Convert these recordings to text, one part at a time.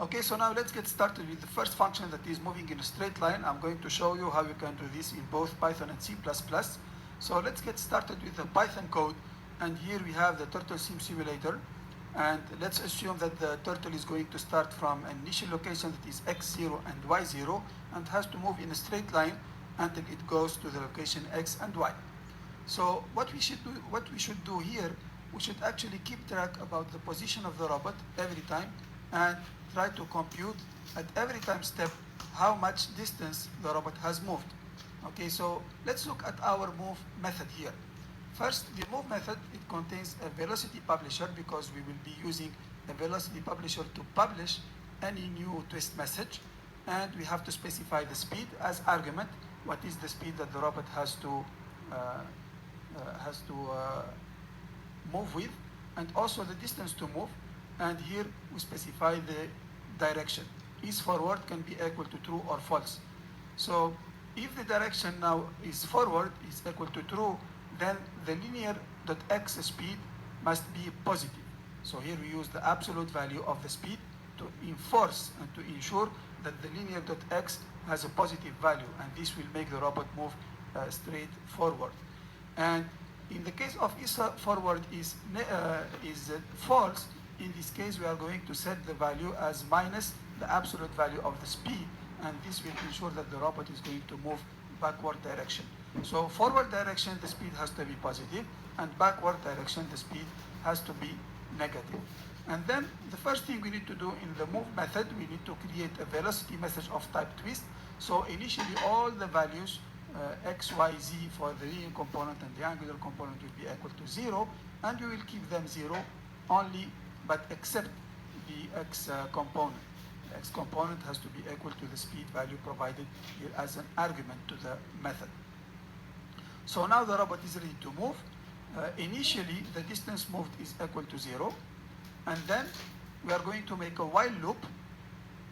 Okay, so now let's get started with the first function that is moving in a straight line. I'm going to show you how you can do this in both Python and C++. So let's get started with the Python code. And here we have the Turtle Sim Simulator. And let's assume that the turtle is going to start from an initial location that is x0 and y0 and has to move in a straight line until it goes to the location x and y. So what we should do here, we should actually keep track about the position of the robot every time and try to compute at every time step how much distance the robot has moved. Okay, so let's look at our move method here. First, the move method, it contains a velocity publisher because we will be using a velocity publisher to publish any new twist message. And we have to specify the speed as argument. What is the speed that the robot has to move with, and also the distance to move. And here we specify the direction. Is forward can be equal to true or false. So if the direction now is forward is equal to true, then the linear.x speed must be positive. So here we use the absolute value of the speed to enforce and to ensure that the linear.x has a positive value, and this will make the robot move straight forward. And in the case of is forward is false, in this case we are going to set the value as minus the absolute value of the speed, and this will ensure that the robot is going to move backward direction. So forward direction, the speed has to be positive, and backward direction, the speed has to be negative. And then the first thing we need to do in the move method, we need to create a velocity message of type twist. So initially all the values x, y, z for the linear component and the angular component will be equal to 0, and we will keep them 0 only, but except the x component. The x component has to be equal to the speed value provided here as an argument to the method. So now the robot is ready to move. Initially, the distance moved is equal to 0, and then we are going to make a while loop,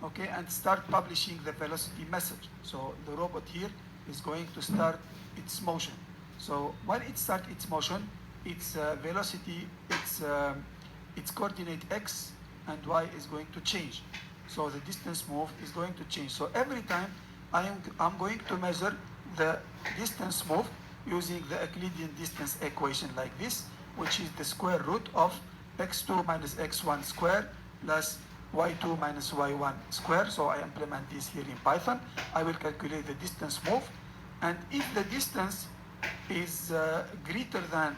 okay, and start publishing the velocity message. So the robot here is going to start its motion. So when it starts its motion, its velocity, its coordinate x and y is going to change. So the distance moved is going to change. So every time I'm going to measure the distance moved using the Euclidean distance equation like this, which is the square root of x2 minus x1 squared plus y2 minus y1 squared. So I implement this here in Python. I will calculate the distance moved. And if the distance is greater than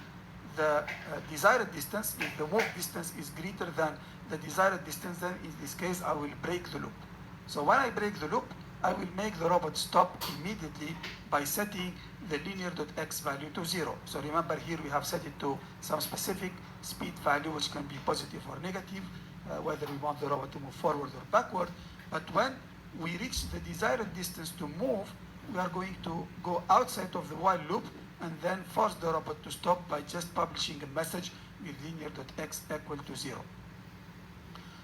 the desired distance, if the move distance is greater than the desired distance, then in this case I will break the loop. So when I break the loop, I will make the robot stop immediately by setting the linear.x value to 0. So remember here we have set it to some specific speed value which can be positive or negative, whether we want the robot to move forward or backward. But when we reach the desired distance to move, we are going to go outside of the while loop and then force the robot to stop by just publishing a message with linear.x equal to 0.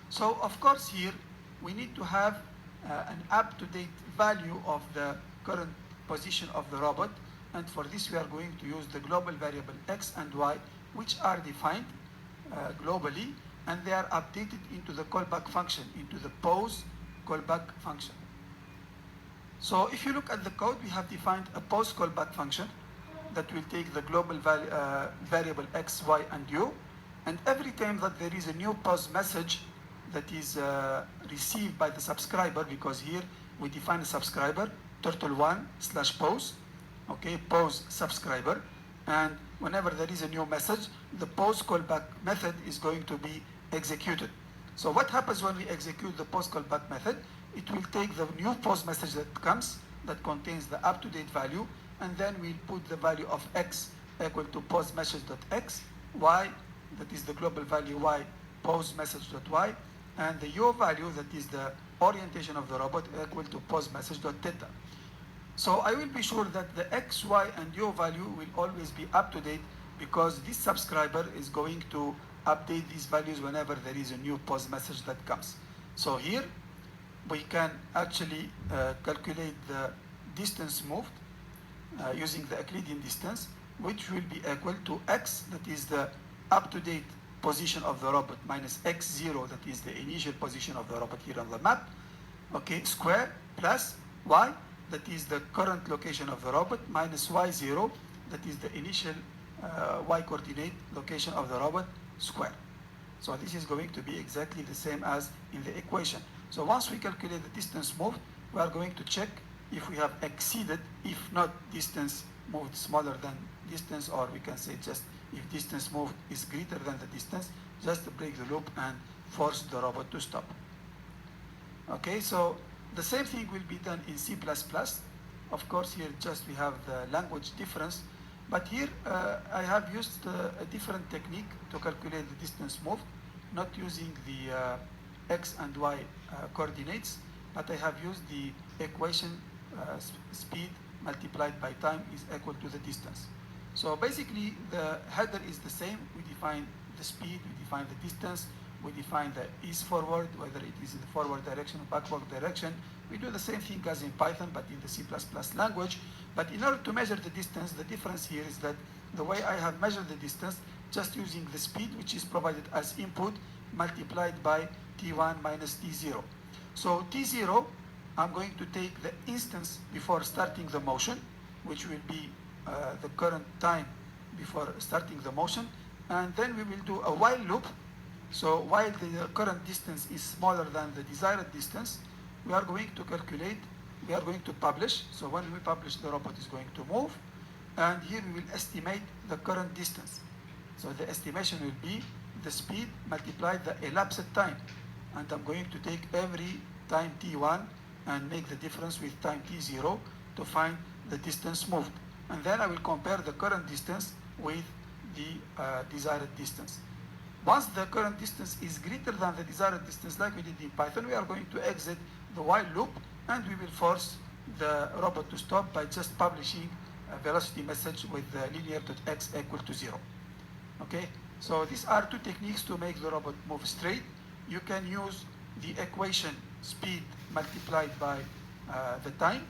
So of course here we need to have an up-to-date value of the current position of the robot, and for this we are going to use the global variable x and y, which are defined globally, and they are updated into the callback function, into the pose callback function. So if you look at the code, we have defined a pose callback function that will take the global variable x, y, and u, and every time that there is a new pose message that is received by the subscriber, because here we define a subscriber, turtle1/pose, okay, pose subscriber, and whenever there is a new message, the pose callback method is going to be executed. So what happens when we execute the pose callback method? It will take the new pose message that comes, that contains the up-to-date value, and then we'll put the value of x equal to pose message.x, y, that is the global value y, pose message.y, and the u value, that is the orientation of the robot, equal to pose message.theta. So I will be sure that the x, y, and u value will always be up to date, because this subscriber is going to update these values whenever there is a new pose message that comes. So here we can actually calculate the distance moved using the Euclidean distance, which will be equal to x, that is the up-to-date position of the robot minus x0, that is the initial position of the robot here on the map, okay, square plus y, that is the current location of the robot, minus y0, that is the initial y coordinate location of the robot, square. So this is going to be exactly the same as in the equation. So once we calculate the distance moved, we are going to check if we have exceeded, if not distance moved smaller than distance, or we can say just if distance moved is greater than the distance, just to break the loop and force the robot to stop. Okay, so the same thing will be done in C++. Of course, here just we have the language difference, but here I have used a different technique to calculate the distance moved, not using the x and y coordinates, but I have used the equation speed multiplied by time is equal to the distance. So basically the header is the same. We define the speed, we define the distance, we define the is forward, whether it is in the forward direction or backward direction. We do the same thing as in Python, but in the C++ language. But in order to measure the distance, the difference here is that the way I have measured the distance, just using the speed, which is provided as input, multiplied by t1 minus t0. So t0, I'm going to take the instance before starting the motion, which will be the current time before starting the motion, and then we will do a while loop. So while the current distance is smaller than the desired distance, we are going to calculate, we are going to publish. So when we publish, the robot is going to move, and here we will estimate the current distance. So the estimation will be the speed multiplied the elapsed time, and I'm going to take every time t1 and make the difference with time t0 to find the distance moved. And then I will compare the current distance with the desired distance. Once the current distance is greater than the desired distance, like we did in Python, we are going to exit the while loop, and we will force the robot to stop by just publishing a velocity message with the linear.x equal to 0. Okay, so these are two techniques to make the robot move straight. You can use the equation speed multiplied by the time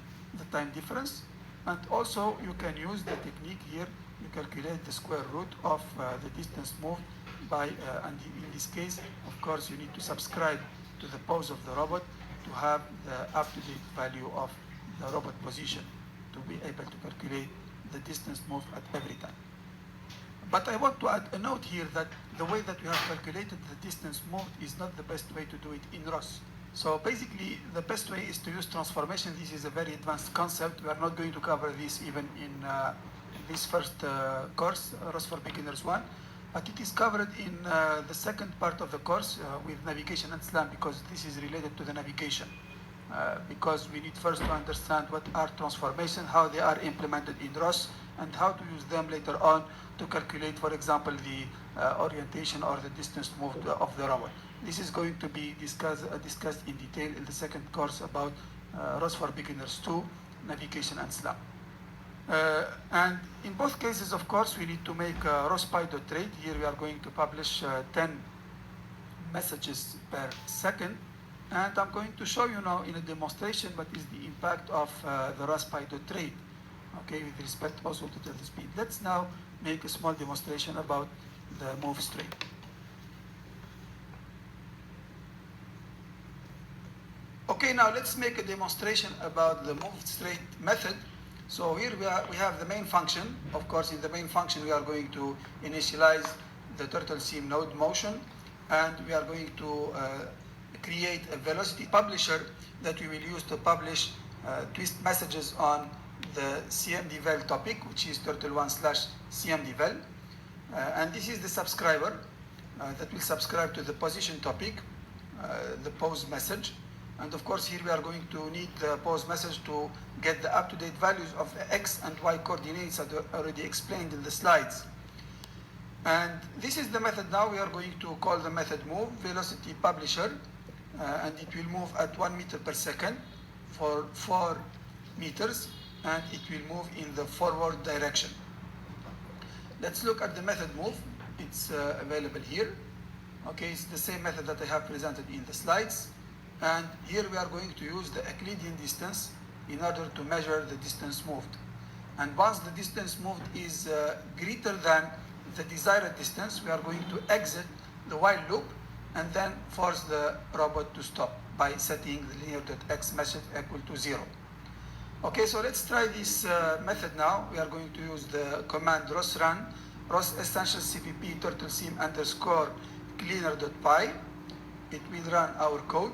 difference, and also you can use the technique here. You calculate the square root of the distance moved by, and in this case, of course, you need to subscribe to the pose of the robot to have the up-to-date value of the robot position to be able to calculate the distance moved at every time. But I want to add a note here that the way that we have calculated the distance moved is not the best way to do it in ROS. So basically, the best way is to use transformation. This is a very advanced concept. We are not going to cover this even in this first course, ROS for Beginners 1. But it is covered in the second part of the course with navigation and SLAM, because this is related to the navigation. Because we need first to understand what are transformations, how they are implemented in ROS, and how to use them later on to calculate, for example, the orientation or the distance moved of the robot. This is going to be discussed in detail in the second course about ROS for Beginners 2, navigation and SLAM. And in both cases, of course, we need to make ROS.py.rate. Here we are going to publish 10 messages per second. And I'm going to show you now in a demonstration what is the impact of the ROS.py.rate, okay, with respect also to the speed. Let's now make a small demonstration about the move straight. Okay, now let's make a demonstration about the move straight method. So here we have the main function. Of course, in the main function, we are going to initialize the turtle sim node motion, and we are going to create a velocity publisher that we will use to publish twist messages on the CMDevel topic, which is turtle1/CMDevel. And this is the subscriber that will subscribe to the position topic, the pose message. And of course, here we are going to need the pose message to get the up-to-date values of the x and y coordinates that are already explained in the slides. And this is the method now. We are going to call the method move velocity publisher, and it will move at 1 meter per second for 4 meters, and it will move in the forward direction. Let's look at the method move. It's available here. Okay, it's the same method that I have presented in the slides. And here we are going to use the Euclidean distance in order to measure the distance moved. And once the distance moved is greater than the desired distance, we are going to exit the while loop, and then force the robot to stop by setting the linear.x message equal to 0. Okay, so let's try this method now. We are going to use the command rosrun, ros essential cpp turtle sim underscore cleaner.py. It will run our code,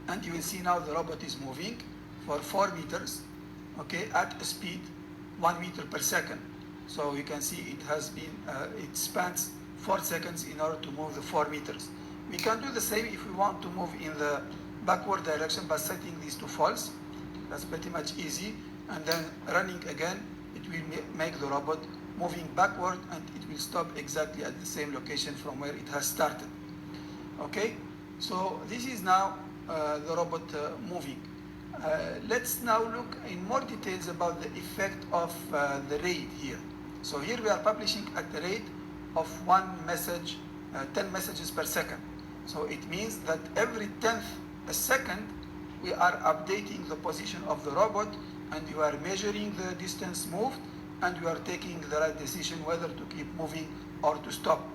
and you will see now the robot is moving for 4 meters, okay, at a speed 1 meter per second. So you can see it has been, it spans 4 seconds in order to move the 4 meters. We can do the same if we want to move in the backward direction by setting these to false. That's pretty much easy. And then running again, it will make the robot moving backward, and it will stop exactly at the same location from where it has started. Okay, so this is now the robot moving. Let's now look in more details about the effect of the rate here. So here we are publishing at the rate of 1 message, 10 messages per second. So it means that every 10th a second we are updating the position of the robot, and you are measuring the distance moved, and you are taking the right decision whether to keep moving or to stop.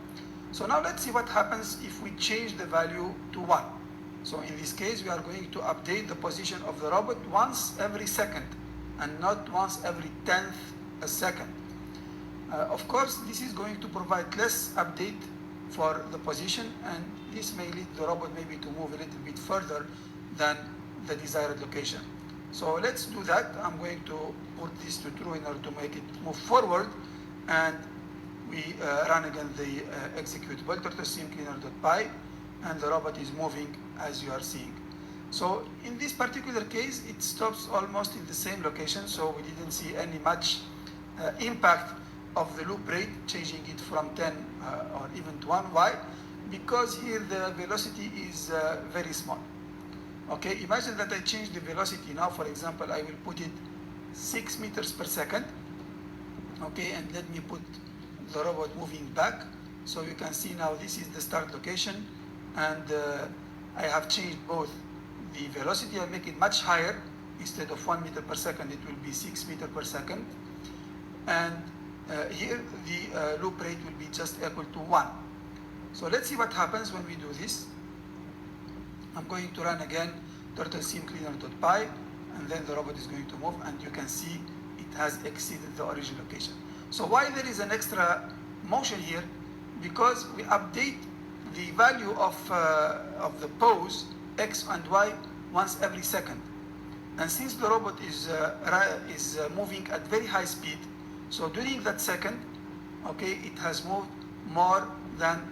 So now let's see what happens if we change the value to 1. So in this case, we are going to update the position of the robot once every second, and not once every 10th a second. Of course, this is going to provide less update for the position, and this may lead the robot maybe to move a little bit further than the desired location. So let's do that. I'm going to put this to true in order to make it move forward, and we run again the executable turtlesim cleaner.py, and the robot is moving as you are seeing. So in this particular case, it stops almost in the same location, so we didn't see any much impact of the loop rate, changing it from 10 or even to 1. Why? Because here the velocity is very small. Okay, imagine that I change the velocity now. For example, I will put it 6 meters per second. Okay, and let me put the robot moving back. So you can see now this is the start location, and I have changed both the velocity. I make it much higher. Instead of 1 meter per second, it will be 6 meters per second. And here the loop rate will be just equal to 1. So let's see what happens when we do this. I'm going to run again turtlesim cleaner.py, and then the robot is going to move, and you can see it has exceeded the origin location. So why there is an extra motion here? Because we update the value of the pose x and y once every second. And since the robot is moving at very high speed, so during that second, okay, it has moved more than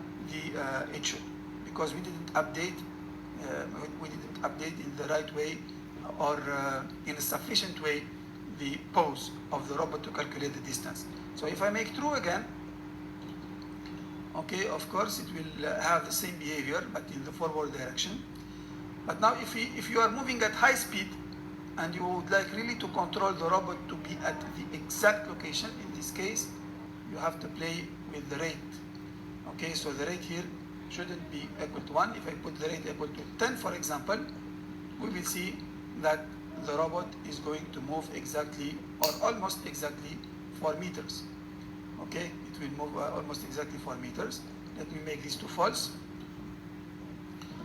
it should, because we didn't update in the right way, or in a sufficient way, the pose of the robot to calculate the distance. So if I make true again, okay, of course it will have the same behavior, but in the forward direction. But now if you are moving at high speed, and you would like really to control the robot to be at the exact location, in this case, you have to play with the rate. Okay, so the rate here shouldn't be equal to 1. If I put the rate equal to 10, for example, we will see that the robot is going to move exactly, or almost exactly, 4 meters. Okay, it will move almost exactly 4 meters. Let me make this to false.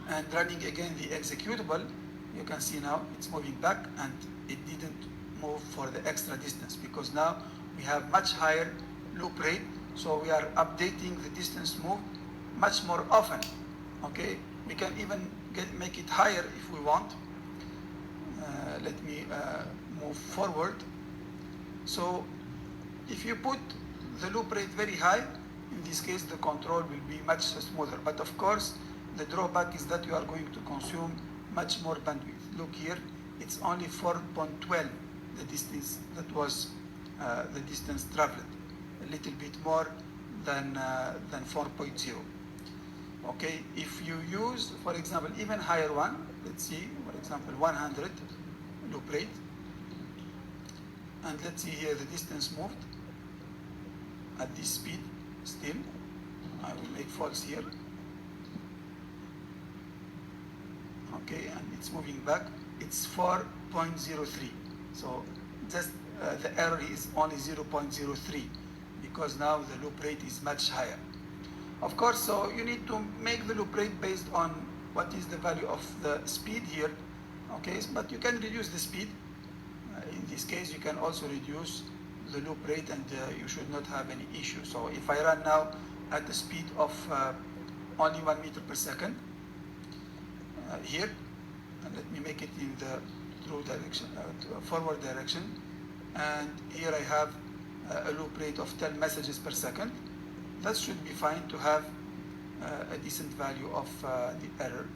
And running again the executable, you can see now it's moving back, and it didn't move for the extra distance, because now we have much higher loop rate, so we are updating the distance moved much more often. Okay, we can even make it higher if we want. Let me move forward. So if you put the loop rate very high, in this case the control will be much smoother. But of course, the drawback is that you are going to consume much more bandwidth. Look here, it's only 4.12 the distance that was the distance traveled, a little bit more than 4.0. Okay, if you use, for example, even higher one, let's see, for example, 100 loop rate, and let's see here the distance moved at this speed still. I will make false here. Okay, and it's moving back. It's 4.03. So just the error is only 0.03, because now the loop rate is much higher. Of course, so you need to make the loop rate based on what is the value of the speed here. Okay, but you can reduce the speed. In this case, you can also reduce the loop rate, and you should not have any issue. So if I run now at the speed of only 1 meter per second here, and let me make it in the true direction, forward direction, and here I have a loop rate of 10 messages per second. That should be fine to have a decent value of the error.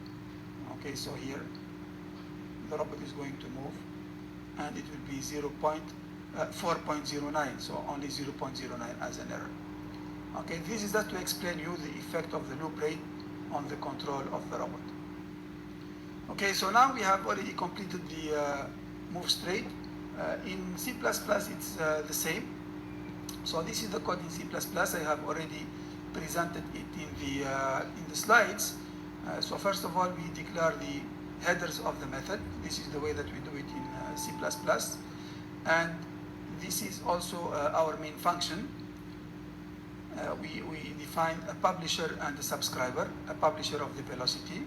Okay, so here the robot is going to move, and it will be 4.09, so only 0.09 as an error. Okay, this is just to explain you the effect of the loop rate on the control of the robot. Okay, so now we have already completed the move straight. In C++, it's the same. So this is the code in C++. I have already presented it in the slides. So first of all, we declare the headers of the method. This is the way that we do it in C++. And this is also our main function. We define a publisher and a subscriber, a publisher of the velocity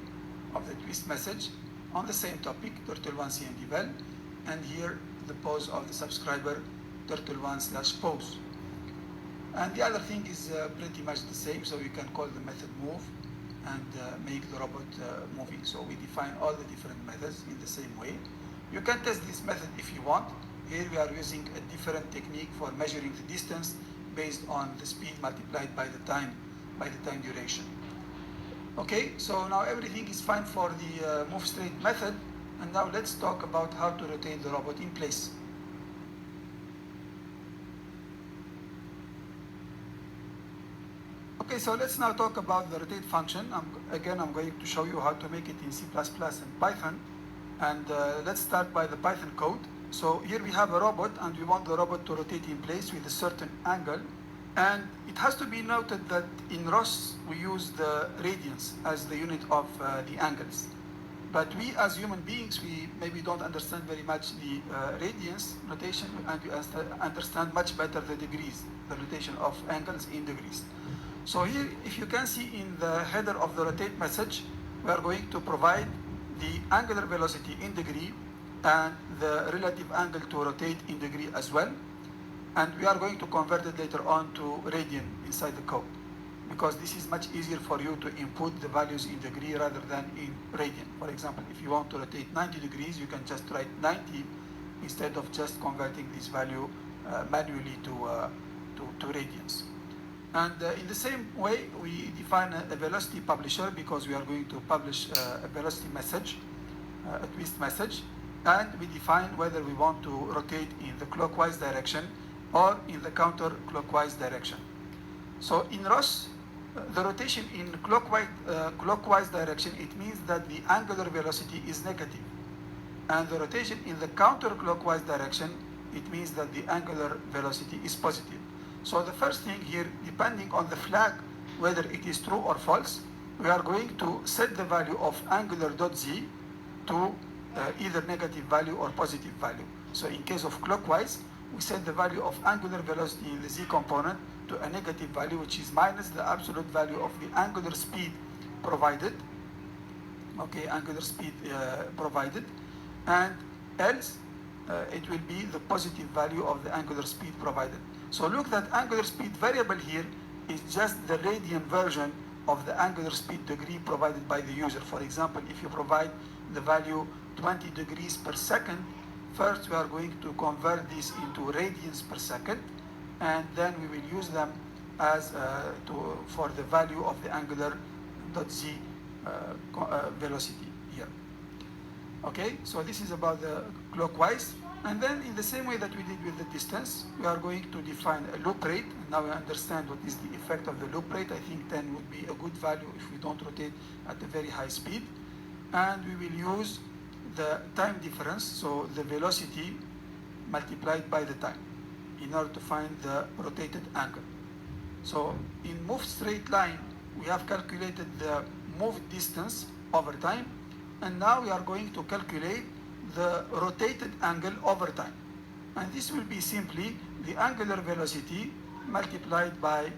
of the twist message on the same topic, turtle1cmdval, and here the pose of the subscriber, turtle1/pose. And the other thing is pretty much the same, so you can call the method move and make the robot moving. So we define all the different methods in the same way. You can test this method if you want. Here we are using a different technique for measuring the distance based on the speed multiplied by the time duration. Okay, so now everything is fine for the move straight method, and now let's talk about how to rotate the robot in place. Okay, so let's now talk about the rotate function. Again, I'm going to show you how to make it in C++ and Python. And let's start by the Python code. So here we have a robot, and we want the robot to rotate in place with a certain angle. And it has to be noted that in ROS, we use the radians as the unit of the angles. But we as human beings, we maybe don't understand very much the radians notation, and we understand much better the degrees, the rotation of angles in degrees. So here, if you can see in the header of the rotate message, we are going to provide the angular velocity in degree and the relative angle to rotate in degree as well. And we are going to convert it later on to radian inside the code, because this is much easier for you to input the values in degree rather than in radian. For example, if you want to rotate 90 degrees, you can just write 90 instead of just converting this value manually to radians. And in the same way, we define a velocity publisher, because we are going to publish a velocity message, a twist message, and we define whether we want to rotate in the clockwise direction or in the counterclockwise direction. So in ROS, the rotation in clockwise direction, it means that the angular velocity is negative. And the rotation in the counterclockwise direction, it means that the angular velocity is positive. So the first thing here, depending on the flag, whether it is true or false, we are going to set the value of angular.z to either negative value or positive value. So in case of clockwise, we set the value of angular velocity in the z component to a negative value, which is minus the absolute value of the angular speed provided. Okay, angular speed provided, and else it will be the positive value of the angular speed provided. So look, that angular speed variable here is just the radian version of the angular speed degree provided by the user. For example, if you provide the value 20 degrees per second, first we are going to convert this into radians per second, and then we will use them as for the value of the angular.z velocity here. Okay, so this is about the clockwise. And then in the same way that we did with the distance, we are going to define a loop rate. And now we understand what is the effect of the loop rate. I think 10 would be a good value if we don't rotate at a very high speed. And we will use the time difference, so the velocity multiplied by the time, in order to find the rotated angle. So in move straight line, we have calculated the move distance over time, and now we are going to calculate the rotated angle over time. And this will be simply the angular velocity multiplied by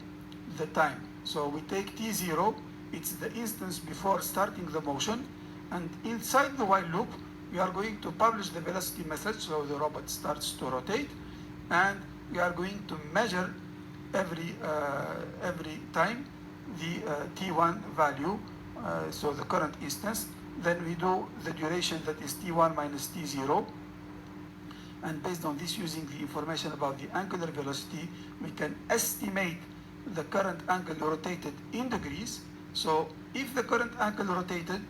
the time So we take t0, it's the instance before starting the motion, and inside the while loop, we are going to publish the velocity message, so the robot starts to rotate, and we are going to measure every time the t1 value, so the current instance. Then we do the duration, that is t1 minus t0, and based on this, using the information about the angular velocity, we can estimate the current angle rotated in degrees. So if the current angle rotated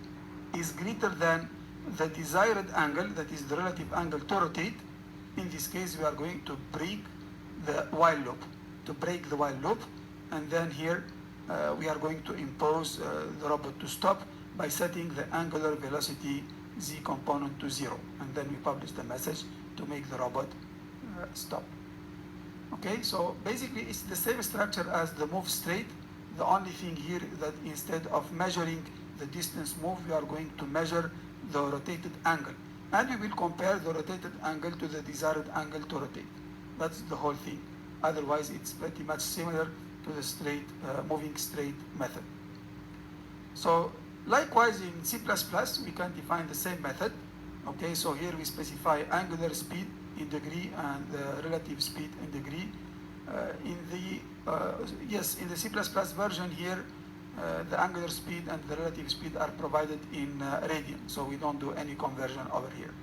is greater than the desired angle, that is the relative angle to rotate, in this case we are going to break the while loop, and then here we are going to impose the robot to stop by setting the angular velocity z component to 0, and then we publish the message to make the robot stop. Okay, so basically it's the same structure as the move straight. The only thing here is that instead of measuring the distance moved, we are going to measure the rotated angle, and we will compare the rotated angle to the desired angle to rotate. That's the whole thing. Otherwise, it's pretty much similar to the straight moving straight method. So likewise in C++, we can define the same method. Okay, so here we specify angular speed in degree and relative speed in degree. In the C++ version here, the angular speed and the relative speed are provided in radian, so we don't do any conversion over here.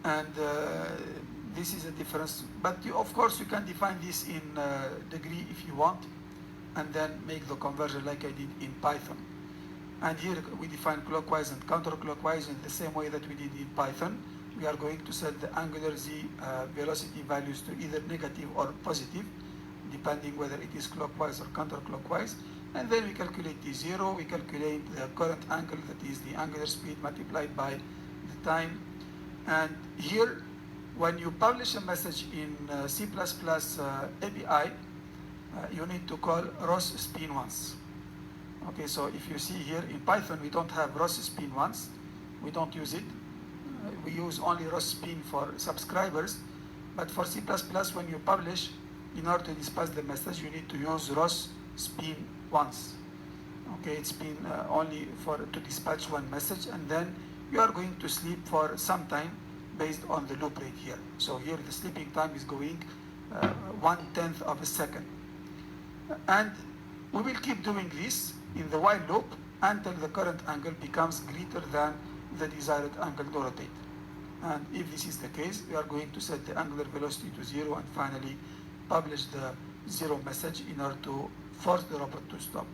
And this is a difference, but of course you can define this in degree if you want, and then make the conversion like I did in Python. And here we define clockwise and counterclockwise in the same way that we did in Python. We are going to set the angular z velocity values to either negative or positive, depending whether it is clockwise or counterclockwise. And then we calculate t0, we calculate the current angle, that is the angular speed multiplied by the time. And here, when you publish a message in C++ API, you need to call ROS spin once. Okay, so if you see here in Python, we don't have ROS spin once. We don't use it. We use only ROS spin for subscribers. But for C++, when you publish, in order to dispatch the message, you need to use ROS spin once. Okay, it's been only to dispatch one message, and then you are going to sleep for some time based on the loop rate here. So here the sleeping time is going 1/10 of a second. And we will keep doing this in the while loop until the current angle becomes greater than the desired angle to rotate. And if this is the case, we are going to set the angular velocity to 0 and finally publish the 0 message in order to force the robot to stop.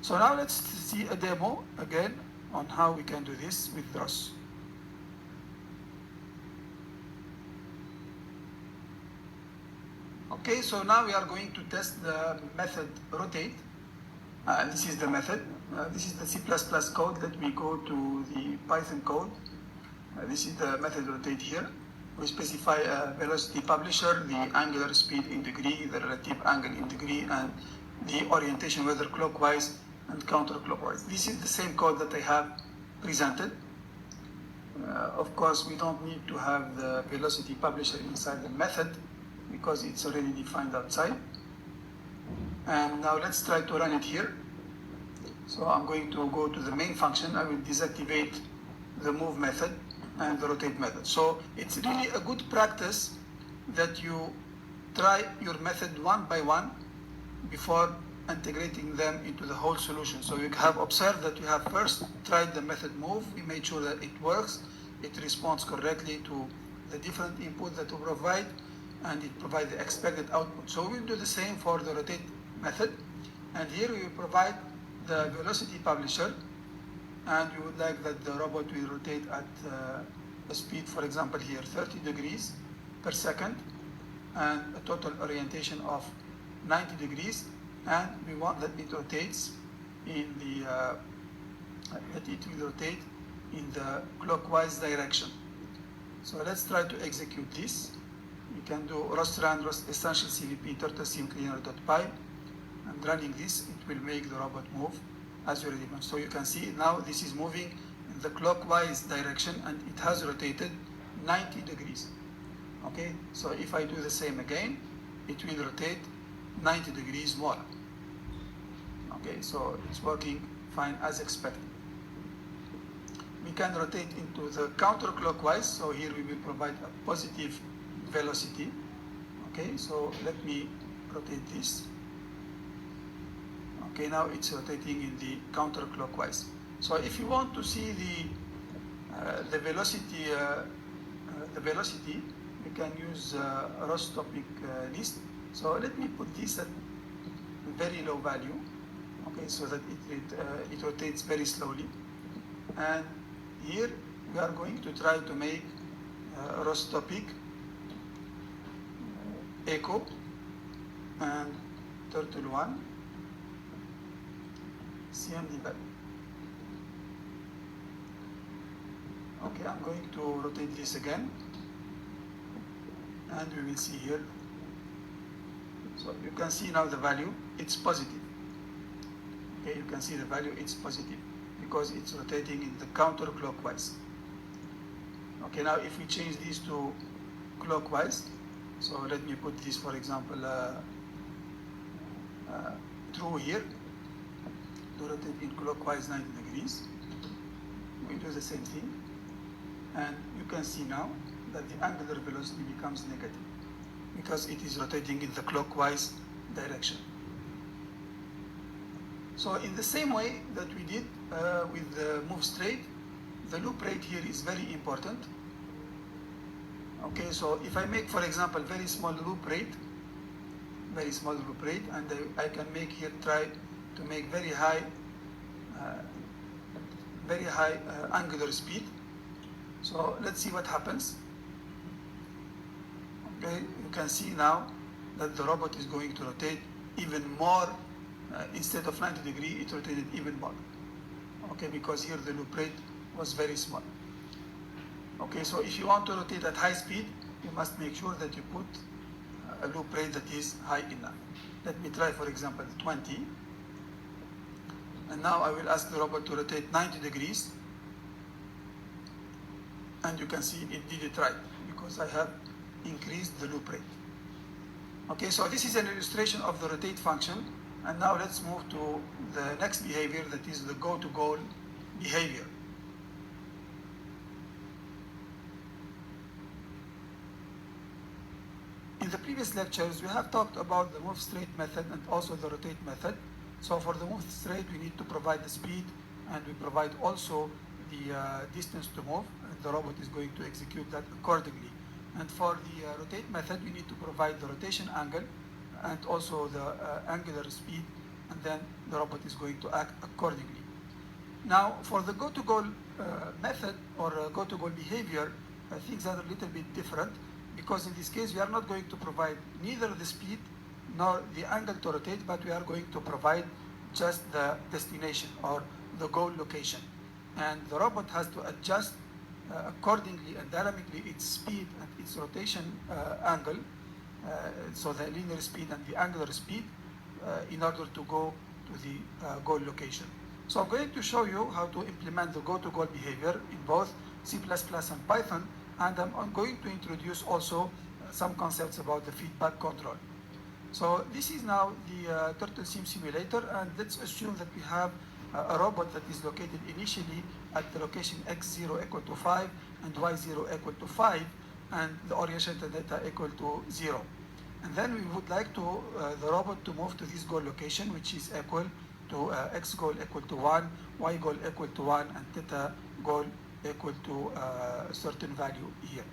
So now let's see a demo again on how we can do this with ROS. Okay, so now we are going to test the method rotate. This is the method. This is the C++ code. Let me go to the Python code. This is the method rotate here. We specify a velocity publisher, the angular speed in degree, the relative angle in degree, and the orientation, whether clockwise and counterclockwise. This is the same code that I have presented. Of course, we don't need to have the velocity publisher inside the method because it's already defined outside. And now let's try to run it here. So I'm going to go to the main function. I will deactivate the move method and the rotate method. So it's really a good practice that you try your method one by one before integrating them into the whole solution. So you have observed that we have first tried the method move. We made sure that it works. It responds correctly to the different input that we provide, and it provides the expected output. So we'll do the same for the rotate method. And here we will provide the velocity publisher, and you would like that the robot will rotate at a speed, for example here, 30 degrees per second, and a total orientation of 90 degrees, and we want that it rotates in the clockwise direction. So let's try to execute this. You can do rosrun essential cvp turtlesim cleaner.py, and running this, it will make the robot move as already mentioned. So you can see now this is moving in the clockwise direction, and it has rotated 90 degrees. Okay, so if I do the same again, it will rotate 90 degrees more. Okay, so it's working fine as expected. We can rotate into the counterclockwise, so here we will provide a positive velocity. Okay, so let me rotate this. Okay, now it's rotating in the counterclockwise. So if you want to see the velocity, you can use Rostopic list. So let me put this at very low value. Okay, so that it rotates very slowly. And here we are going to try to make Rostopic echo and turtle 1 CMD value. Okay, I'm going to rotate this again, and we will see here. So you can see now the value, it's positive. Okay, you can see the value, it's positive because it's rotating in the counterclockwise. Okay, now if we change this to clockwise, so let me put this, for example, true here, to rotate in clockwise 90 degrees. We do the same thing, and you can see now that the angular velocity becomes negative because it is rotating in the clockwise direction. So in the same way that we did with the move straight, the loop rate here is very important. Okay, so if I make, for example, very small loop rate, and I can make here, try to make very high angular speed. So let's see what happens. Okay, you can see now that the robot is going to rotate even more. Instead of 90 degrees, it rotated even more. Okay, because here the loop rate was very small. Okay, so if you want to rotate at high speed, you must make sure that you put a loop rate that is high enough. Let me try, for example, 20. And now I will ask the robot to rotate 90 degrees. And you can see it did it right because I have increased the loop rate. Okay, so this is an illustration of the rotate function. And now let's move to the next behavior, that is the go-to-goal behavior. In the previous lectures, we have talked about the move straight method and also the rotate method. So for the move straight, we need to provide the speed, and we provide also the distance to move, and the robot is going to execute that accordingly. And for the rotate method, we need to provide the rotation angle and also the angular speed, and then the robot is going to act accordingly. Now, for the go-to-goal method or go-to-goal behavior, things are a little bit different, because in this case we are not going to provide neither the speed nor the angle to rotate, but we are going to provide just the destination or the goal location. And the robot has to adjust accordingly and dynamically its speed and its rotation angle, so the linear speed and the angular speed, in order to go to the goal location. So I'm going to show you how to implement the go-to-goal behavior in both C++ and Python, and I'm going to introduce also some concepts about the feedback control. So this is now the Turtle Sim simulator, and let's assume that we have a robot that is located initially at the location x0 equal to 5 and y0 equal to 5, and the orientation data equal to 0. And then we would like to the robot to move to this goal location, which is equal to x goal equal to 1, y goal equal to 1, and theta goal equal to a certain value here.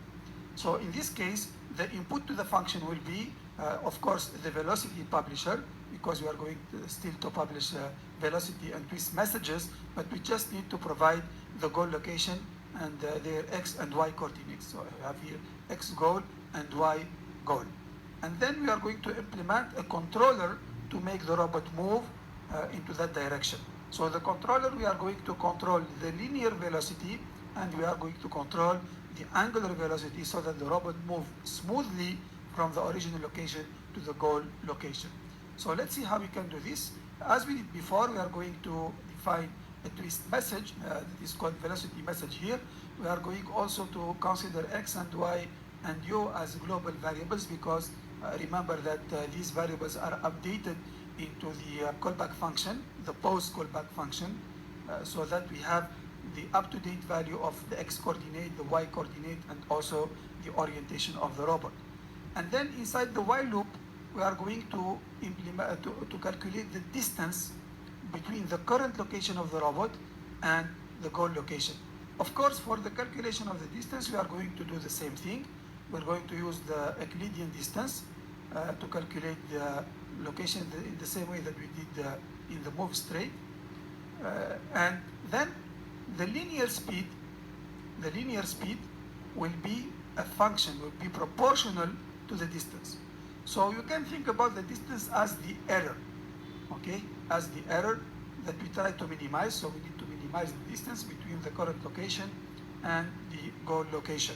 So in this case, the input to the function will be, of course, the velocity publisher, because we are going to still to publish velocity and twist messages, but we just need to provide the goal location and their x and y coordinates. So I have here x goal and y goal. And then we are going to implement a controller to make the robot move into that direction. So the controller, we are going to control the linear velocity, and we are going to control the angular velocity so that the robot moves smoothly from the original location to the goal location. So let's see how we can do this. As we did before, we are going to define a twist message that is called velocity message here. We are going also to consider x and y and u as global variables, because remember that these variables are updated into the callback function, the pose callback function, so that we have the up-to-date value of the x coordinate, the y coordinate, and also the orientation of the robot. And then inside the while loop, we are going to implement to calculate the distance between the current location of the robot and the goal location. Of course, for the calculation of the distance, we are going to do the same thing. We're going to use the Euclidean distance to calculate the location in the same way that we did in the move straight. And then the linear speed will be a function, will be proportional to the distance. So you can think about the distance as the error, okay? As the error that we try to minimize. So we need to minimize the distance between the current location and the goal location.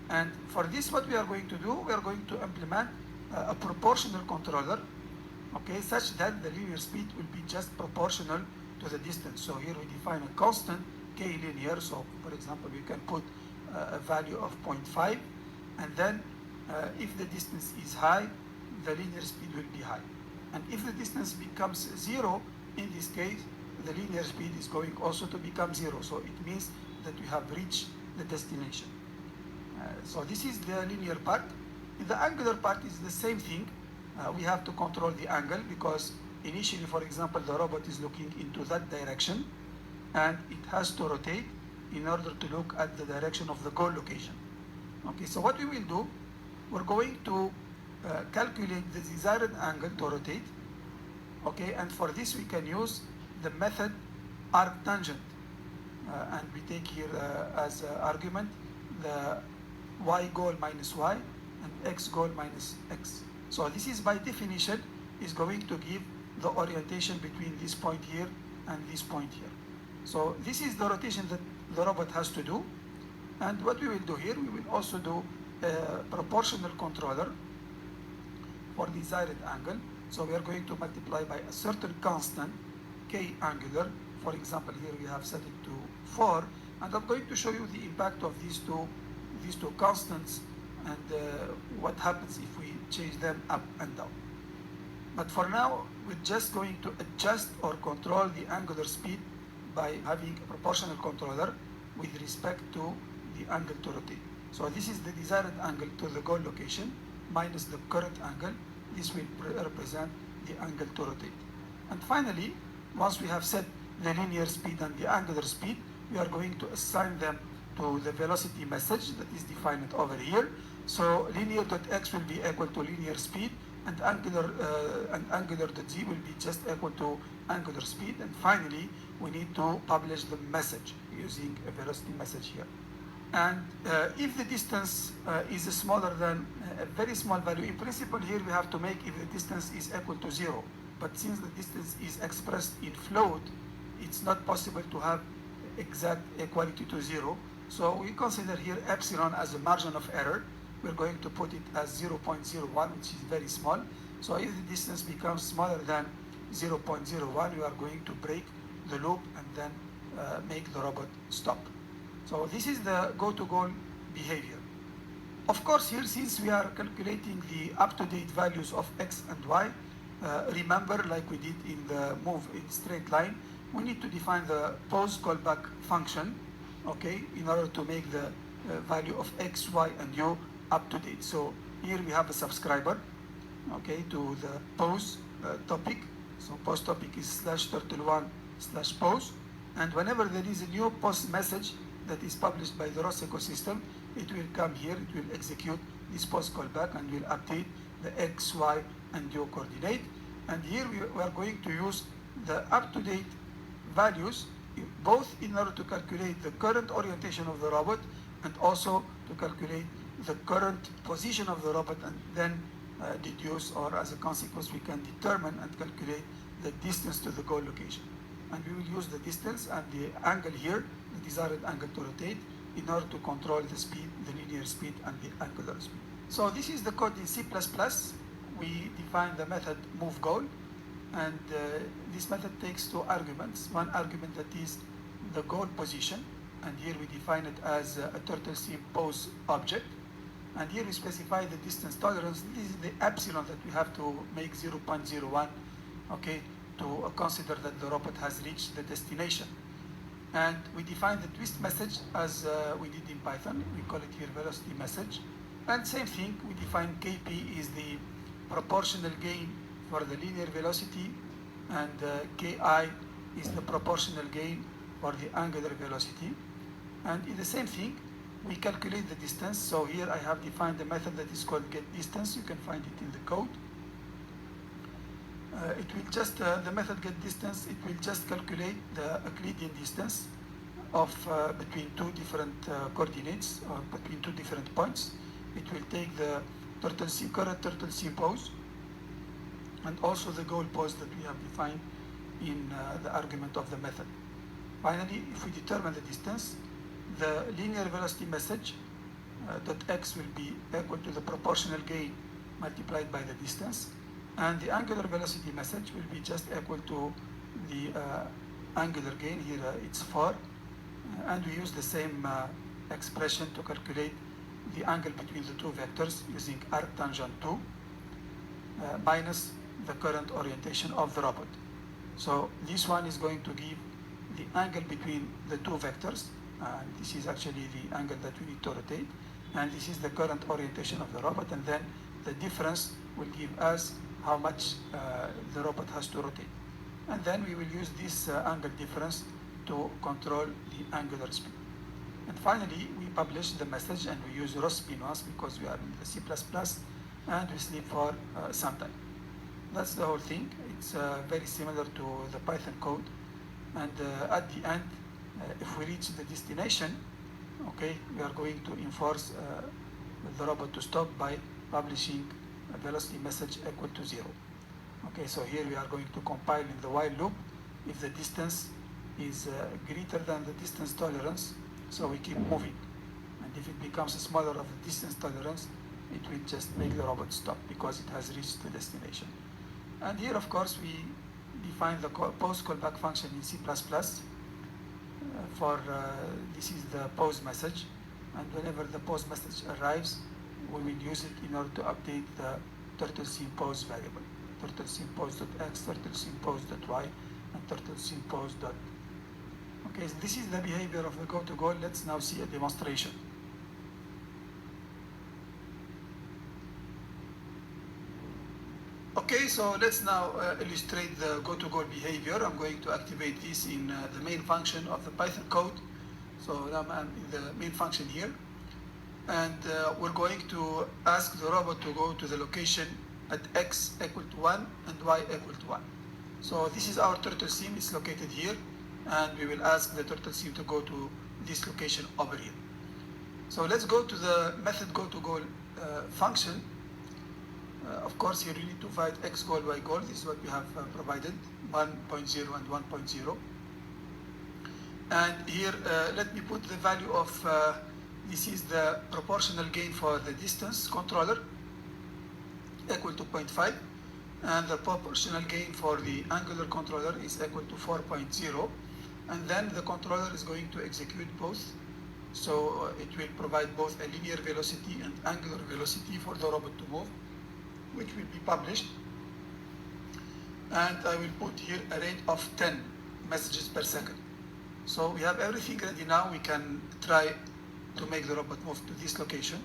And for this, what we are going to do, we are going to implement a proportional controller, okay, such that the linear speed will be just proportional to the distance. So here we define a constant k linear. So for example, we can put a value of 0.5, and then if the distance is high, the linear speed will be high. And if the distance becomes 0, in this case, the linear speed is going also to become 0. So it means that we have reached the destination. So this is the linear part. The angular part is the same thing. We have to control the angle because initially, for example, the robot is looking into that direction, and it has to rotate in order to look at the direction of the goal location. Okay, so what we will do, we're going to calculate the desired angle to rotate. Okay, and for this we can use the method arctangent, and we take here as argument the y goal minus y and x goal minus x. So this is by definition is going to give the orientation between this point here and this point here. So this is the rotation that the robot has to do. And what we will do here, we will also do a proportional controller for desired angle. So we are going to multiply by a certain constant, k angular. For example, here we have set it to 4. And I'm going to show you the impact of these two constants and what happens if we change them up and down. But for now, we're just going to adjust or control the angular speed by having a proportional controller with respect to the angle to rotate. So this is the desired angle to the goal location minus the current angle. This will represent the angle to rotate. And finally, once we have set the linear speed and the angular speed, we are going to assign them to the velocity message that is defined over here. So linear.x will be equal to linear speed, and angular.z will be just equal to angular speed. And finally, we need to publish the message using a velocity message here. And if the distance is smaller than a very small value, in principle here we have to make if the distance is equal to 0. But since the distance is expressed in float, it's not possible to have exact equality to 0. So we consider here epsilon as a margin of error. We're going to put it as 0.01, which is very small. So if the distance becomes smaller than 0.01, we are going to break the loop and then make the robot stop. So this is the go-to-goal behavior. Of course, here, since we are calculating the up-to-date values of x and y, remember, like we did in the move in straight line, we need to define the pose callback function, okay, in order to make the value of x, y, and u up to date. So here we have a subscriber, okay, to the pose topic. So pose topic is /turtle1/pose, and whenever there is a new post message that is published by the ROS ecosystem, it will come here, it will execute this post callback and will update the x, y, and u coordinate. And here we are going to use the up-to-date values, both in order to calculate the current orientation of the robot and also to calculate the current position of the robot, and then deduce, or as a consequence, we can determine and calculate the distance to the goal location. And we will use the distance and the angle here, the desired angle to rotate, in order to control the speed, the linear speed, and the angular speed. So this is the code in C++. We define the method moveGoal, and this method takes two arguments. One argument that is the goal position, and here we define it as a turtle sim pose object. And here we specify the distance tolerance. This is the epsilon that we have to make 0.01, okay, to consider that the robot has reached the destination. And we define the twist message as we did in Python. We call it here velocity message. And same thing, we define Kp is the proportional gain for the linear velocity, and Ki is the proportional gain for the angular velocity. And in the same thing, we calculate the distance. So here I have defined a method that is called getDistance. You can find it in the code. It will just, the method getDistance, it will just calculate the Euclidean distance of between two different coordinates, or between two different points. It will take the current turtle C pose, and also the goal pose that we have defined in the argument of the method. Finally, if we determine the distance, the linear velocity message dot x will be equal to the proportional gain multiplied by the distance, and the angular velocity message will be just equal to the angular gain. Here it's 4, and we use the same expression to calculate the angle between the two vectors using arctangent 2 minus the current orientation of the robot. So this one is going to give the angle between the two vectors. This is actually the angle that we need to rotate, and this is the current orientation of the robot, and then the difference will give us how much the robot has to rotate. And then we will use this angle difference to control the angular speed. And finally, we publish the message, and we use ROS-Spin-Once because we are in the C++, and we sleep for some time. That's the whole thing. It's very similar to the Python code. And at the end, if we reach the destination, okay, we are going to enforce the robot to stop by publishing a velocity message equal to 0. Okay, so here we are going to compile in the while loop if the distance is greater than the distance tolerance, so we keep moving. And if it becomes smaller of the distance tolerance, it will just make the robot stop because it has reached the destination. And here, of course, we define the pose callback function in C++. This is the pose message, and whenever the pose message arrives, we will use it in order to update the turtle scene pose variable. Turtle scene pose.x, turtle scene pose.y, and turtle scene pose. Okay, so this is the behavior of the go-to-goal. Let's now see a demonstration. Okay, so let's now illustrate the go-to-goal behavior. I'm going to activate this in the main function of the Python code. So now I'm in the main function here. And we're going to ask the robot to go to the location at x equal to 1 and y equal to 1. So this is our turtle scene. It's located here. And we will ask the turtle scene to go to this location over here. So let's go to the method go-to-goal function. Of course, here you need to provide x goal, y goal. This is what we have provided, 1.0 and 1.0. And here, let me put the value of, this is the proportional gain for the distance controller, equal to 0.5. And the proportional gain for the angular controller is equal to 4.0. And then the controller is going to execute both. So it will provide both a linear velocity and angular velocity for the robot to move, which will be published. And I will put here a rate of 10 messages per second. So we have everything ready now. We can try to make the robot move to this location.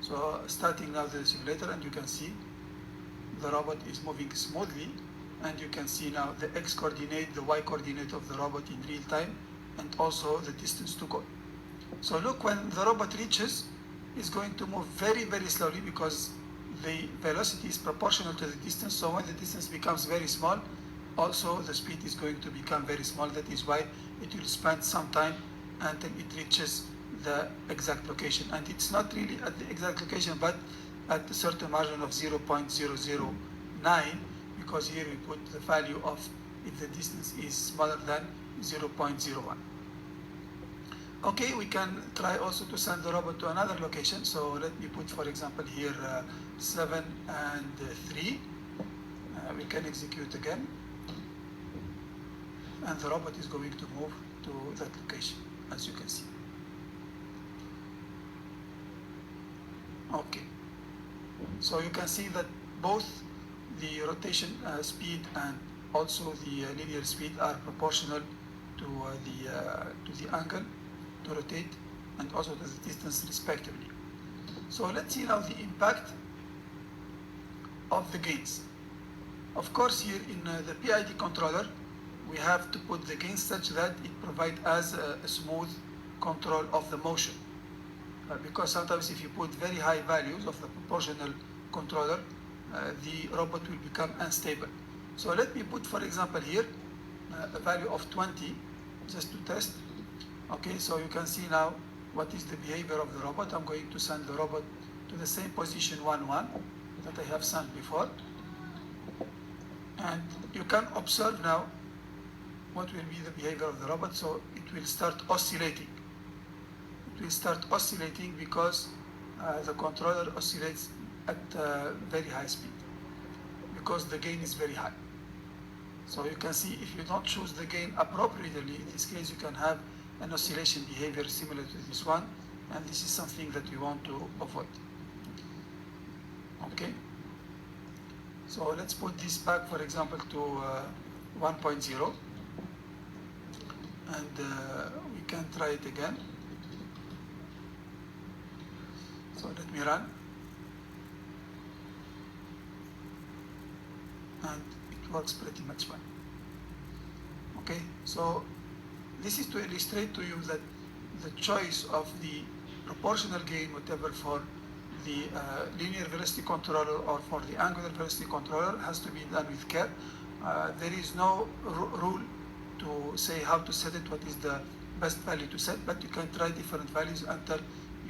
So starting now the simulator, and you can see the robot is moving smoothly, and you can see now the x coordinate, the y coordinate of the robot in real time, and also the distance to go. So look, when the robot reaches, it's going to move very, very slowly because the velocity is proportional to the distance. So when the distance becomes very small, also the speed is going to become very small. That is why it will spend some time until it reaches the exact location. And it's not really at the exact location, but at a certain margin of 0.009, because here we put the value of if the distance is smaller than 0.01. Okay, we can try also to send the robot to another location. So let me put, for example, here 7 and 3. We can execute again. And the robot is going to move to that location, as you can see. Okay. So you can see that both the rotation speed and also the linear speed are proportional to the angle to rotate and also to the distance respectively. So let's see now the impact of the gains. Of course, here in the PID controller, we have to put the gain such that it provides us a smooth control of the motion. Because sometimes if you put very high values of the proportional controller, the robot will become unstable. So let me put, for example, here a value of 20 just to test. Okay, so you can see now what is the behavior of the robot. I'm going to send the robot to the same position 1, 1 that I have sent before. And you can observe now what will be the behavior of the robot. So it will start oscillating. It will start oscillating because the controller oscillates at very high speed because the gain is very high. So you can see if you don't choose the gain appropriately, in this case you can have an oscillation behavior similar to this one, and this is something that we want to avoid. Okay, so let's put this back, for example, to 1.0, and we can try it again. So let me run, and it works pretty much fine. Okay, so this is to illustrate to you that the choice of the proportional gain, whatever for the linear velocity controller or for the angular velocity controller, has to be done with care. There is no rule to say how to set it, what is the best value to set, but you can try different values until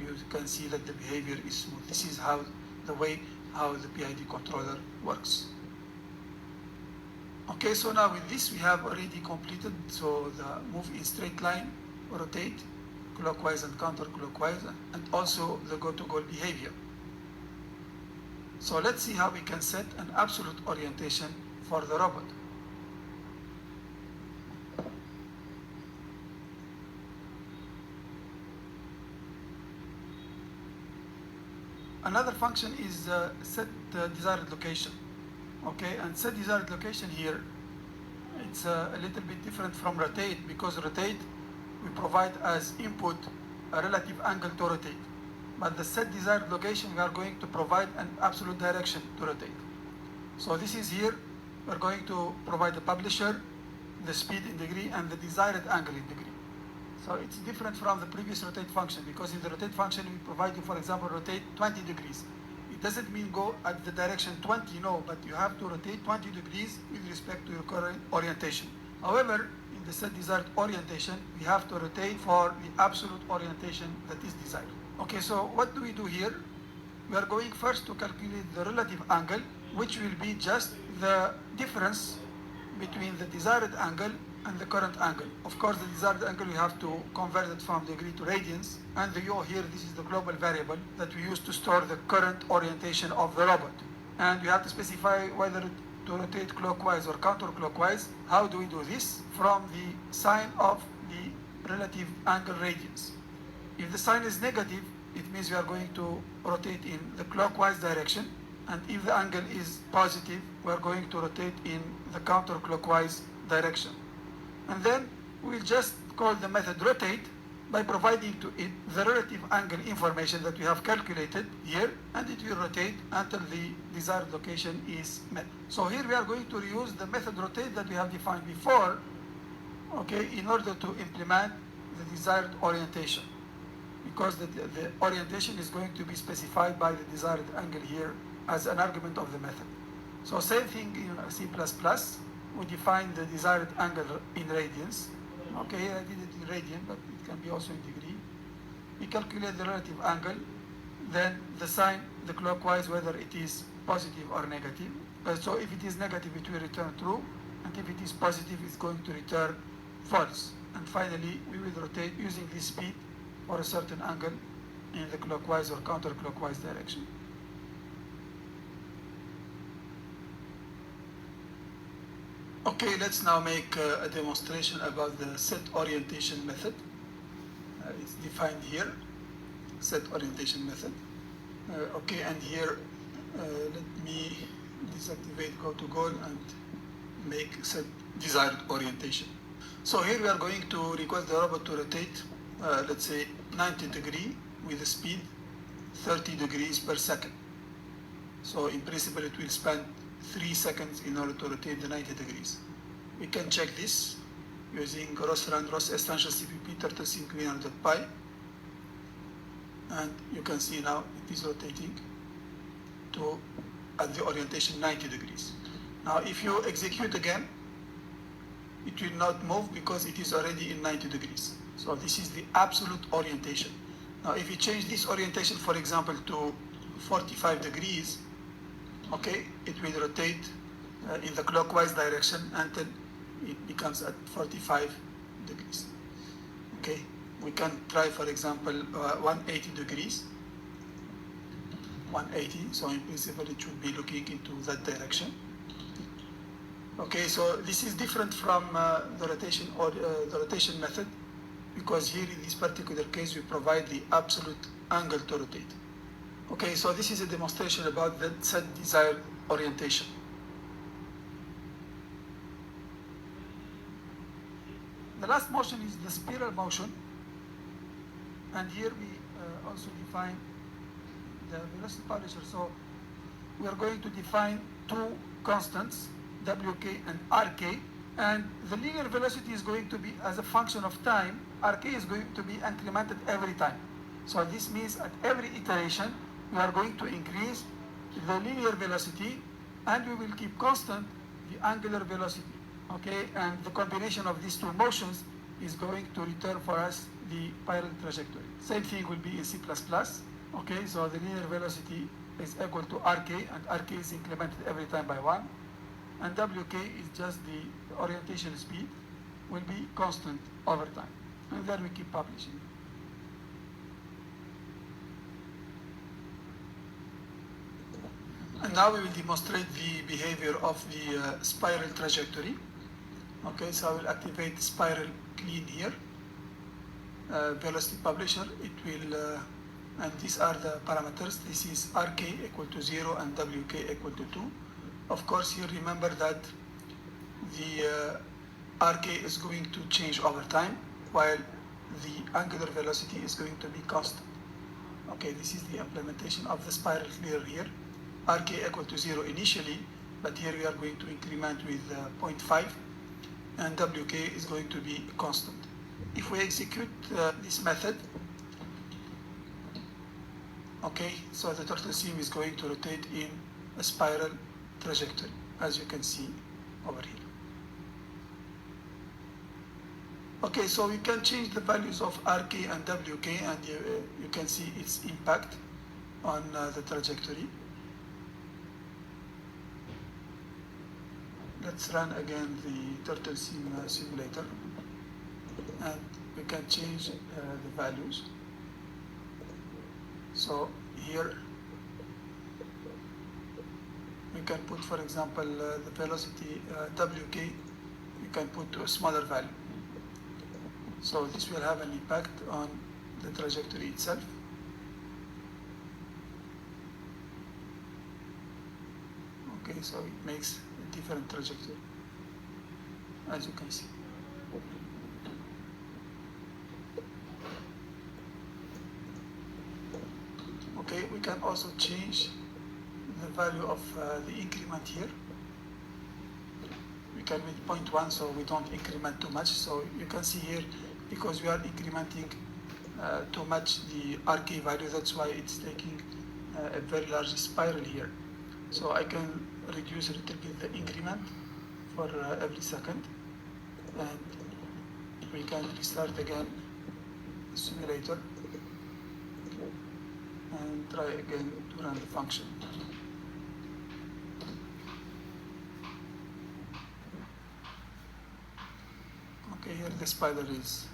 you can see that the behavior is smooth. This is how the PID controller works. Okay, so now with this we have already completed. So the move in straight line, rotate, clockwise and counterclockwise, and also the go-to-goal behavior. So let's see how we can set an absolute orientation for the robot. Another function is set desired location. Okay, and set desired location here, it's a little bit different from rotate, because rotate, we provide as input a relative angle to rotate. But the set desired location, we are going to provide an absolute direction to rotate. So this is here, we're going to provide the publisher, the speed in degree, and the desired angle in degree. So it's different from the previous rotate function, because in the rotate function, we provide you, for example, rotate 20 degrees. It doesn't mean go at the direction 20, no, but you have to rotate 20 degrees with respect to your current orientation. However, in the set desired orientation, we have to rotate for the absolute orientation that is desired. Okay, so what do we do here? We are going first to calculate the relative angle, which will be just the difference between the desired angle and the current angle. Of course, the desired angle, we have to convert it from degree to radians, and the U here, this is the global variable that we use to store the current orientation of the robot. And we have to specify whether to rotate clockwise or counterclockwise. How do we do this? From the sign of the relative angle radians. If the sign is negative, it means we are going to rotate in the clockwise direction, and if the angle is positive, we are going to rotate in the counterclockwise direction. And then we'll just call the method rotate by providing to it the relative angle information that we have calculated here, and it will rotate until the desired location is met. So here we are going to reuse the method rotate that we have defined before, okay, in order to implement the desired orientation, because the orientation is going to be specified by the desired angle here as an argument of the method. So same thing in C++. We define the desired angle in radians. Okay, here I did it in radian, but it can be also in degree. We calculate the relative angle, then the sign, the clockwise, whether it is positive or negative. So if it is negative, it will return true, and if it is positive, it's going to return false. And finally, we will rotate using this speed for a certain angle in the clockwise or counterclockwise direction. Okay, let's now make a demonstration about the set orientation method. It's defined here, set orientation method. Okay, and here let me disactivate go to goal and make set desired orientation. So here we are going to request the robot to rotate, let's say 90 degrees with a speed 30 degrees per second. So in principle it will spend 3 seconds in order to rotate the 90 degrees. We can check this using Ross extension CPP turtle sync pi, and you can see now it is rotating to at the orientation 90 degrees. Now if you execute again, it will not move because it is already in 90 degrees. So this is the absolute orientation. Now if you change this orientation, for example, to 45 degrees, okay, it will rotate in the clockwise direction until it becomes at 45 degrees. Okay, we can try, for example, 180 degrees. 180, so in principle it should be looking into that direction. Okay, so this is different from the rotation or the rotation method, because here in this particular case we provide the absolute angle to rotate. Okay, so this is a demonstration about the set desired orientation. The last motion is the spiral motion, and here we also define the velocity publisher. So we are going to define two constants, Wk and Rk, and the linear velocity is going to be as a function of time. Rk is going to be incremented every time. So this means at every iteration we are going to increase the linear velocity, and we will keep constant the angular velocity. Okay, and the combination of these two motions is going to return for us the spiral trajectory. Same thing will be in C++. Okay, so the linear velocity is equal to Rk, and Rk is incremented every time by 1, and Wk is just the orientation speed, will be constant over time. And then we keep publishing. And now we will demonstrate the behavior of the spiral trajectory. Okay, so I will activate spiral clean here. Velocity publisher, it will, and these are the parameters. This is Rk equal to 0 and Wk equal to 2. Of course, you remember that the Rk is going to change over time, while the angular velocity is going to be constant. Okay, this is the implementation of the spiral clearer here. Rk equal to 0 initially, but here we are going to increment with 0.5, and Wk is going to be constant. If we execute this method, okay, so the turtle seam is going to rotate in a spiral trajectory, as you can see over here. Okay, so we can change the values of Rk and Wk, and you can see its impact on the trajectory. Let's run again the turtle seam simulator, and we can change the values. So here we can put, for example, the velocity Wk, you can put to a smaller value. So this will have an impact on the trajectory itself. Okay, so it makes a different trajectory, as you can see. Okay, we can also change the value of the increment here. We can make 0.1, so we don't increment too much. So you can see here, because we are incrementing too much the Rk value, that's why it's taking a very large spiral here. So I can reduce a little bit the increment for every second, and we can restart again the simulator and try again to run the function. Okay, here the spider is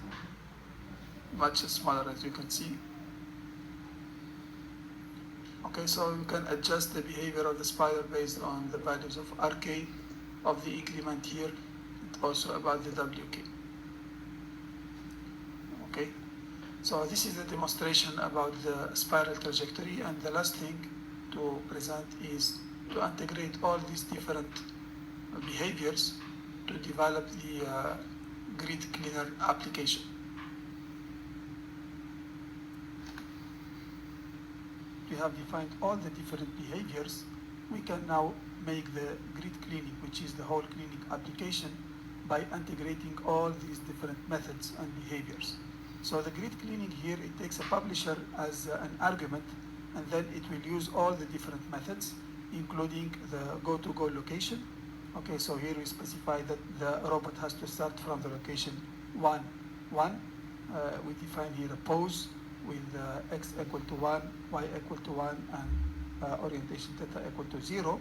much smaller, as you can see. Okay, so you can adjust the behavior of the spider based on the values of Rk, of the increment here, and also about the Wk. Okay, so this is the demonstration about the spiral trajectory, and the last thing to present is to integrate all these different behaviors to develop the grid cleaner application. We have defined all the different behaviors. We can now make the grid cleaning, which is the whole cleaning application, by integrating all these different methods and behaviors. So the grid cleaning here, it takes a publisher as an argument, and then it will use all the different methods, including the go-to-go location. Okay, so here we specify that the robot has to start from the location 1, 1. We define here a pose with x equal to 1, y equal to 1, and orientation theta equal to 0.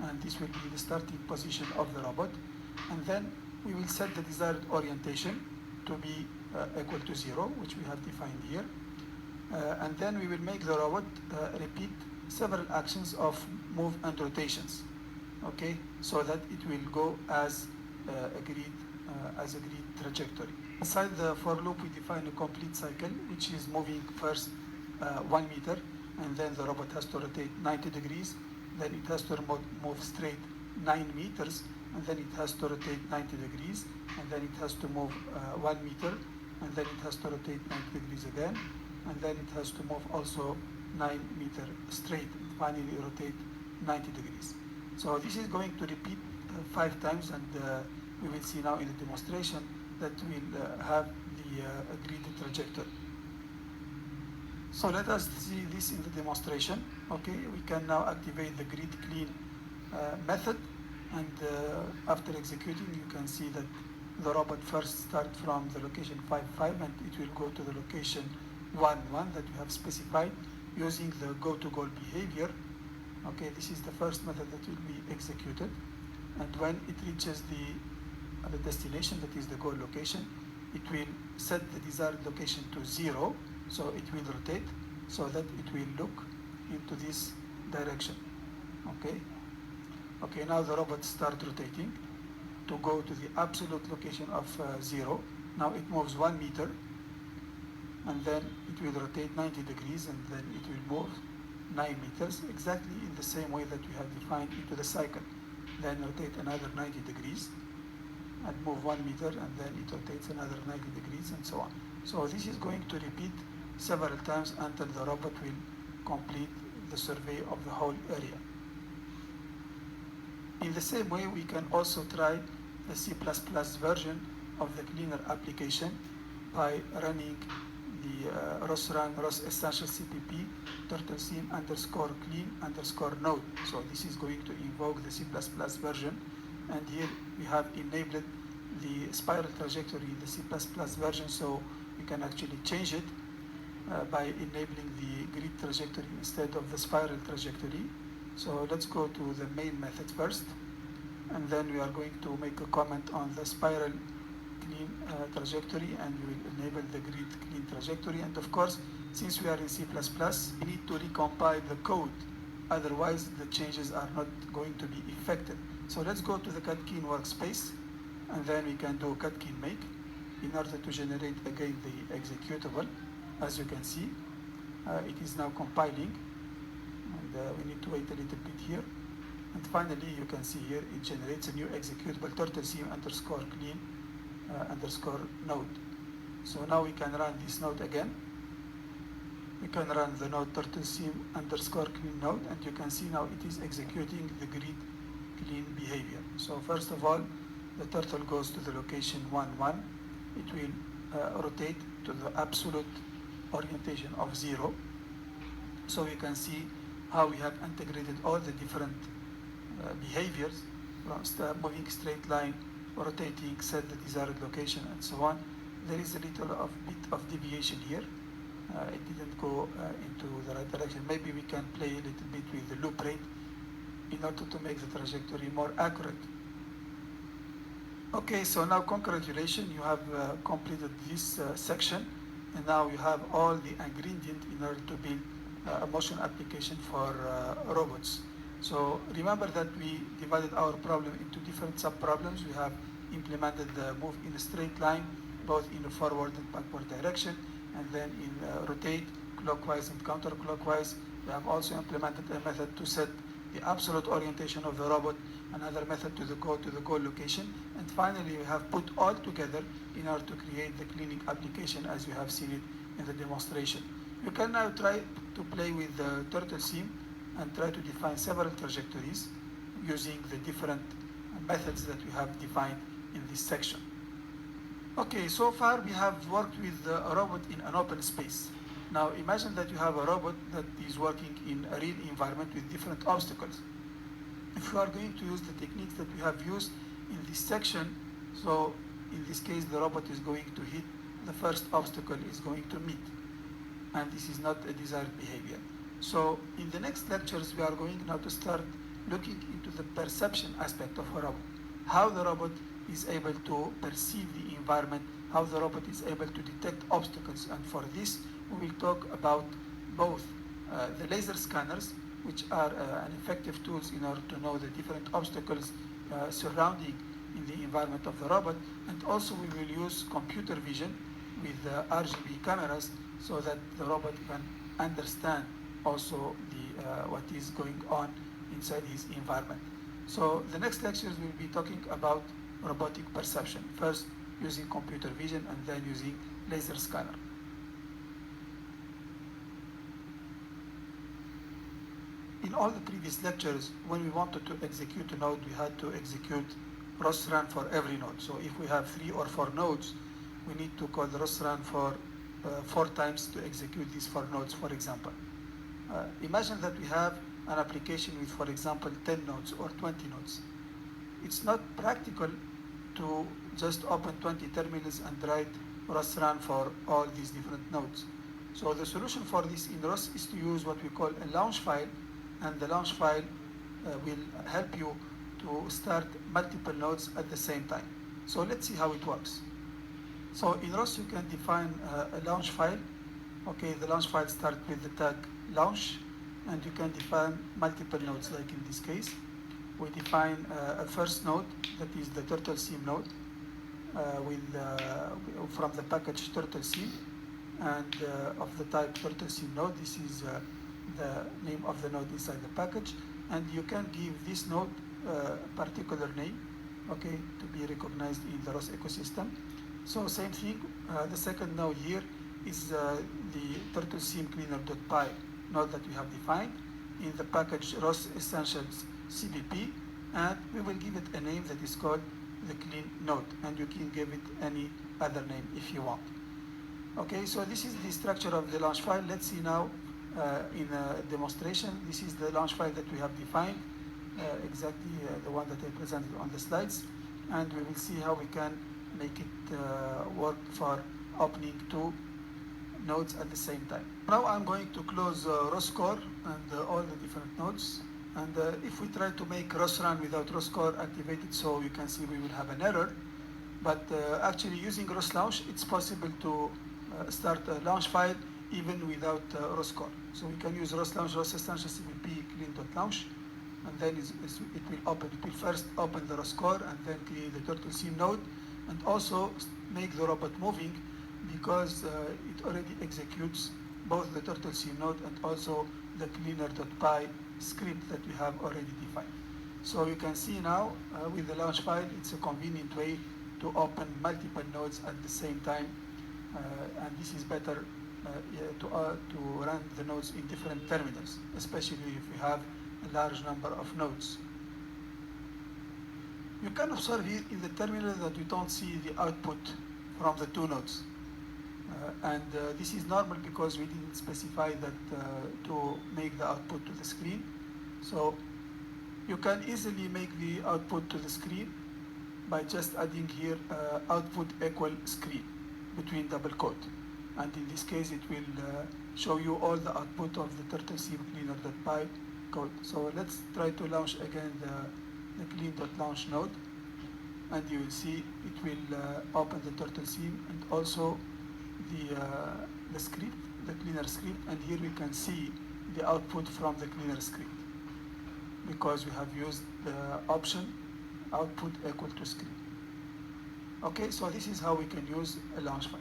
And this will be the starting position of the robot. And then we will set the desired orientation to be equal to 0, which we have defined here. And then we will make the robot repeat several actions of move and rotations, okay, so that it will go as a grid trajectory. Inside the for loop, we define a complete cycle, which is moving first 1 meter, and then the robot has to rotate 90 degrees, then it has to move straight 9 meters, and then it has to rotate 90 degrees, and then it has to move 1 meter, and then it has to rotate 90 degrees again, and then it has to move also 9 meter straight, and finally rotate 90 degrees. So this is going to repeat 5 times, and we will see now in the demonstration that we'll have the grid trajectory. So let us see this in the demonstration. Okay, we can now activate the grid clean method, and after executing, you can see that the robot first starts from the location 5, 5, and it will go to the location 1, 1 that we have specified using the go-to-goal behavior. Okay, this is the first method that will be executed, and when it reaches the destination, that is the goal location, it will set the desired location to 0, so it will rotate so that it will look into this direction. Okay, now the robot starts rotating to go to the absolute location of 0. Now it moves 1 meter, and then it will rotate 90 degrees, and then it will move 9 meters, exactly in the same way that we have defined into the cycle. Then rotate another 90 degrees, and move 1 meter, and then it rotates another 90 degrees, and so on. So this is going to repeat several times until the robot will complete the survey of the whole area. In the same way, we can also try the C++ version of the cleaner application by running the ROS essential CPP turtlesim underscore clean underscore node. So this is going to invoke the C++ version, and here we have enabled the spiral trajectory in the C++ version, so we can actually change it by enabling the grid trajectory instead of the spiral trajectory. So let's go to the main method first, and then we are going to make a comment on the spiral clean trajectory, and we will enable the grid clean trajectory. And of course, since we are in C++, we need to recompile the code, otherwise the changes are not going to be effective. So let's go to the Katkeen workspace, and then we can do Katkeen make in order to generate again the executable. As you can see, it is now compiling, and we need to wait a little bit here. And finally, you can see here it generates a new executable turtlesim underscore clean underscore node. So now we can run this node again. We can run the node turtlesim underscore clean node, and you can see now it is executing the grid clean behavior. So first of all, the turtle goes to the location 1, 1. It will rotate to the absolute orientation of 0. So you can see how we have integrated all the different behaviors, from moving straight line, rotating, set the desired location, and so on. There is a bit of deviation here. It didn't go into the right direction. Maybe we can play a little bit with the loop rate in order to make the trajectory more accurate. Okay, so now congratulations, you have completed this section, and now you have all the ingredients in order to build a motion application for robots. So remember that we divided our problem into different sub-problems. We have implemented the move in a straight line, both in the forward and backward direction, and then in rotate clockwise and counterclockwise. We have also implemented a method to set the absolute orientation of the robot another method to the goal location, and finally we have put all together in order to create the cleaning application as you have seen it in the demonstration. You can now try to play with the turtle seam and try to define several trajectories using the different methods that we have defined in this section. Okay, so far we have worked with a robot in an open space. Now imagine that you have a robot that is working in a real environment with different obstacles. If you are going to use the techniques that we have used in this section, so in this case the robot is going to hit the first obstacle is going to meet, and this is not a desired behavior. So in the next lectures we are going now to start looking into the perception aspect of a robot, how the robot is able to perceive the environment, how the robot is able to detect obstacles, and for this we will talk about both the laser scanners, which are an effective tools in order to know the different obstacles surrounding in the environment of the robot, and also we will use computer vision with RGB cameras so that the robot can understand also what is going on inside his environment. So the next lectures will be talking about robotic perception, first using computer vision and then using laser scanner. In all the previous lectures, when we wanted to execute a node, we had to execute ROS-run for every node. So if we have 3 or 4 nodes, we need to call the ROS-run for 4 times to execute these 4 nodes, for example. Imagine that we have an application with, for example, 10 nodes or 20 nodes. It's not practical to just open 20 terminals and write ROS-run for all these different nodes. So the solution for this in ROS is to use what we call a launch file, and the launch file will help you to start multiple nodes at the same time. So let's see how it works. So in ROS you can define a launch file. Okay, the launch file starts with the tag launch, and you can define multiple nodes, like in this case. We define a first node, that is the turtle seam node, from the package turtle seam, and of the type turtle seam node. This is the name of the node inside the package, and you can give this node a particular name, okay, to be recognized in the ROS ecosystem. So same thing, the second node here is the turtle seam cleaner.py node that we have defined in the package ROS essentials CBP, and we will give it a name that is called the clean node, and you can give it any other name if you want. Okay, so this is the structure of the launch file. Let's see now in a demonstration. This is the launch file that we have defined, exactly the one that I presented on the slides, and we will see how we can make it work for opening 2 nodes at the same time. Now I'm going to close ROS core and all the different nodes, and if we try to make ROS-run without ROS core activated, so you can see we will have an error, but actually using ROS launch it's possible to start a launch file even without ROS core. So we can use ROS launch, ROS essential CBP clean.launch, and then it will open. It will first open the ROS core and then create the turtle seam node, and also make the robot moving, because it already executes both the turtle seam node and also the cleaner.py script that we have already defined. So you can see now with the launch file, it's a convenient way to open multiple nodes at the same time, and this is better to run the nodes in different terminals, especially if you have a large number of nodes. You can observe here in the terminal that you don't see the output from the 2 nodes. This is normal because we didn't specify that to make the output to the screen. So you can easily make the output to the screen by just adding here output equal screen between double quote. And in this case it will show you all the output of the turtle seam cleaner.py code. So let's try to launch again the clean.launch node, and you will see it will open the turtle seam and also the script, the cleaner script, and here we can see the output from the cleaner script because we have used the option output equal to script. Okay, so this is how we can use a launch file.